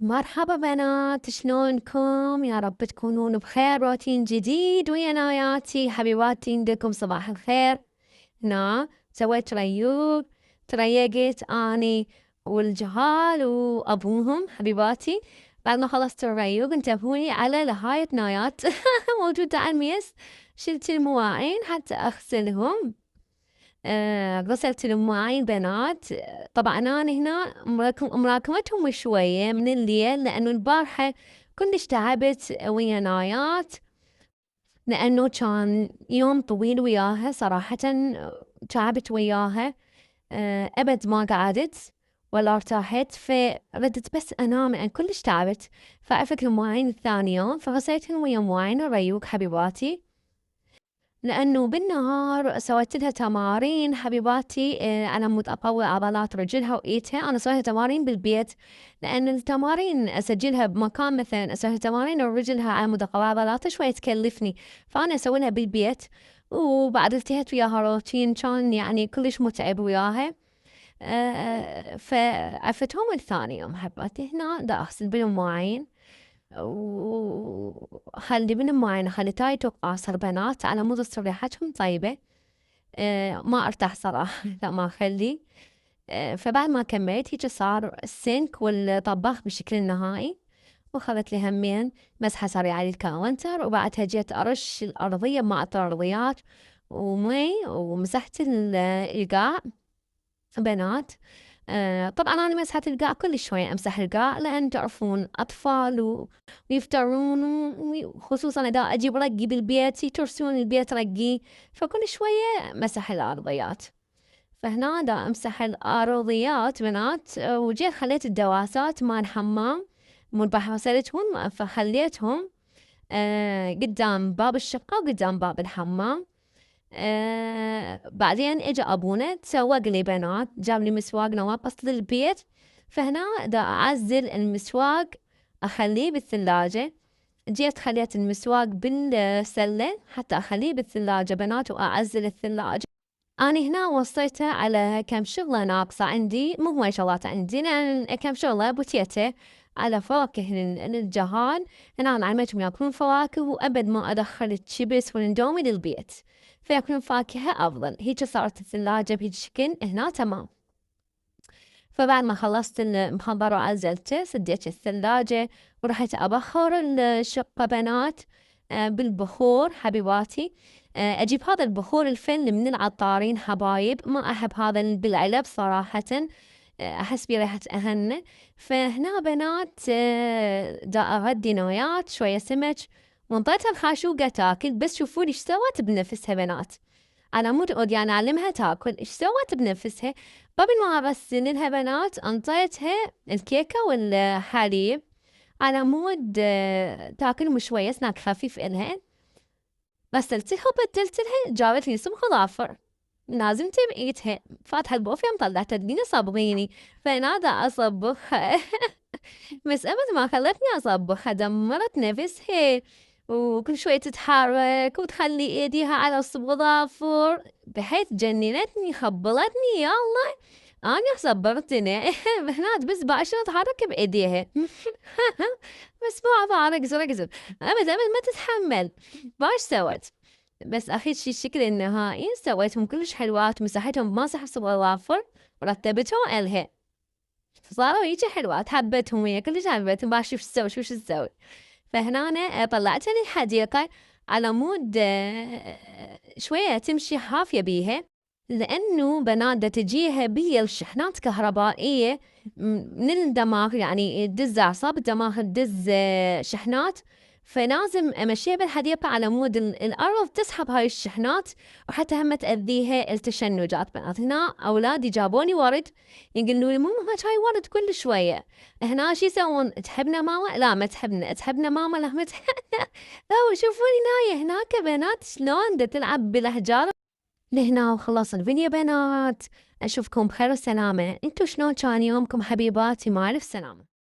مرحبا بنات، شلونكم؟ يا رب تكونون بخير. روتين جديد ويا ناياتي حبيباتي، عندكم صباح الخير. هنا سويت ريوق، تريقت اني والجهال وابوهم حبيباتي. بعد ما خلصت الريوق انتبهوني على لهاية نايات موجودة على الميز. شلت المواعين حتى اغسلهم. غسلت المواعين بنات. طبعا أنا هنا مراكمتهم شوية من الليل، لأنه البارحة كلش تعبت ويا نايات، لأنه كان يوم طويل وياها صراحة. تعبت وياها. أبد ما قعدت ولا ارتاحت، فردت بس أنام لأن كلش تعبت. فأفك المواعين الثاني يوم فغسلتهم ويا مواعين الريوق حبيباتي، لأنه بالنهار سويت لها تمارين حبيباتي على مود أقوي عضلات رجلها وإيدها. أنا سويتها تمارين بالبيت، لأن التمارين أسجلها بمكان مثلا أسوي تمارين رجلها على مود أقوي عضلاتها شوية تكلفني، فأنا أسوي لها بالبيت. وبعد التهت وياها روتين كان يعني كلش متعب وياها. فعفتهم الثاني يوم حباتي. هنا دا أغسل بالمواعين وخلي من معينة خليتاي تقاصر بنات على مود تصير ريحتهم طيبة. ما ارتاح صراحة لا ما خلي. فبعد ما كملت هيك صار السنك والطباخ بشكل نهائي، وخذت لي همين مسحة سريعة للكاونتر، وبعدها جيت أرش الأرضية بماء الأرضيات ومي ومسحت القاع بنات. طبعا أنا مسحت القاع كل شوية أمسح القاع، لأن تعرفون أطفال ويفترون، وخصوصا إذا أجيب رقي بالبيت يترسون البيت رقي، فكل شوية مسح الأرضيات. فهنا دا أمسح الأرضيات بنات. وجيت خليت الدواسات مال الحمام مربح غسلتهم، فخليتهم قدام باب الشقة وقدام باب الحمام. بعدين اجى ابونا تسوق لي بنات، جاب لي مسواق نواقص للبيت. فهنا دا اعزل المسواق اخليه بالثلاجة. جيت خليت المسواق بالسلة حتى اخليه بالثلاجة بنات واعزل الثلاجة. أنا هنا وصيته على كم شغلة ناقصة عندي، مو هواي شغلات عندي، لأن كم شغلة بوتيته على فواكه للجهال. هنا علمتهم ياكلون فواكه، وأبد ما أدخل الشيبس والإندومي للبيت، فياكلون فاكهة أفضل. هيك صارت الثلاجة بهيك شكل هنا تمام. فبعد ما خلصت المخبر وعزلته سديت الثلاجة ورحت أبخر الشقة بنات بالبخور حبيباتي. أجيب هذا البخور الفل من العطارين حبايب، ما أحب هذا بالعلب صراحة. أحس بريحة أهنة. فهنا بنات دا أغدي نويات شوية سمك، وانطيتها الخاشوقة تاكل. بس شوفوا لي ايش سوت بنفسها بنات، على مود يعني أعلمها تاكل. ايش سوت بنفسها؟ قبل ما أغسل لها بنات انطيتها الكيكة والحليب على مود تاكل شوية سناك خفيف إلها. غسلتها وبدلت لها، جابت لي سم خضافر لازم تبعيتها، فاتحة البوفية مطلعت تديني صبغيني. فنادى أصبخها بس أبد ما خلتني أصبخها، دمرت نفسها وكل شوية تتحرك وتخلي إيديها على الصبغ ظافر، بحيث جننتني خبلتني. يا الله أنا صبرتني هناك بس باشر تحرك بإيديها بس ما أعرف رقز أبد ما تتحمل. باش سوت؟ بس أخير شي الشكل النهائي سويتهم كلش حلوات، مسحتهم بمسح صبغ ظافر ورتبتهم إلها، صاروا هيك حلوات. حبتهم ويا كلش حبتهم. باش شوف تسوي شو تسوي. فهنا أنا طلعتها للحديقة على مود شوية تمشي حافية بيها، لأنه بنات دا تجيها بيا الشحنات كهربائية من الدماغ، يعني تدز أعصاب الدماغ تدز شحنات. فلازم أمشيها بالحديقة على مود الأرض تسحب هاي الشحنات، وحتى هم تأذيها التشنجات. بنات هنا أولادي جابوني ورد يقولوا لي ماما هاي ورد كل شوية. هنا شي يسوون؟ تحبنا ماما؟ لا ما تحبنا. تحبنا ماما؟ لا ما تحبنا. لا شوفوني ناية هناك بنات شلون دا تلعب بالأحجار. لهنا وخلص الفيديو بنات. أشوفكم بخير وسلامة. انتو شلون كان يومكم حبيباتي؟ مع ألف سلامة.